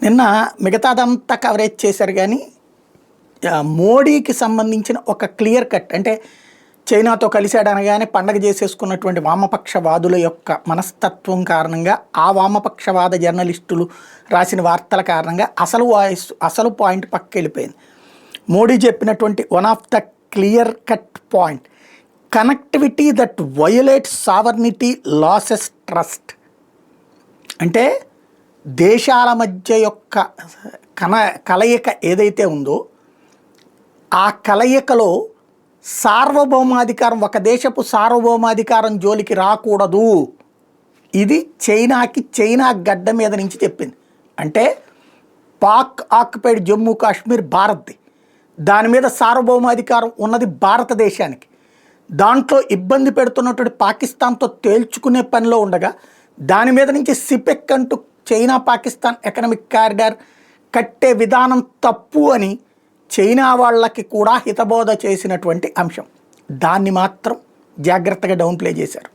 నిన్న మిగతాదంతా కవరేజ్ చేశారు కానీ మోడీకి సంబంధించిన ఒక క్లియర్ కట్ అంటే చైనాతో కలిశాడు అనగానే పండగ చేసేసుకున్నటువంటి వామపక్షవాదుల యొక్క మనస్తత్వం కారణంగా ఆ వామపక్షవాద జర్నలిస్టులు రాసిన వార్తల కారణంగా అసలు పాయింట్ పక్కకి వెళ్ళిపోయింది. మోడీ చెప్పినటువంటి one of the clear cut point, connectivity that violates sovereignty loses trust. అంటే దేశాల మధ్య యొక్క కలయిక ఏదైతే ఉందో ఆ కలయికలో సార్వభౌమాధికారం, ఒక దేశపు సార్వభౌమాధికారం జోలికి రాకూడదు. ఇది చైనా గడ్డ మీద నుంచి చెప్పింది. అంటే పాక్ ఆక్యుపైడ్ జమ్మూ కాశ్మీర్ భారత్ది, దాని మీద సార్వభౌమాధికారం ఉన్నది భారతదేశానికి. దాంట్లో ఇబ్బంది పెడుతున్నటువంటి పాకిస్తాన్తో తేల్చుకునే పనిలో ఉండగా దాని మీద నుంచి సిపెక్ అంటూ చైనా పాకిస్తాన్ ఎకనామిక్ కారిడార్ కట్టే విధానం తప్పు అని చైనా వాళ్ళకి కూడా హితబోధ చేసినటువంటి అంశం. దాన్ని మాత్రం జాగ్రత్తగా డౌన్ ప్లే చేశారు.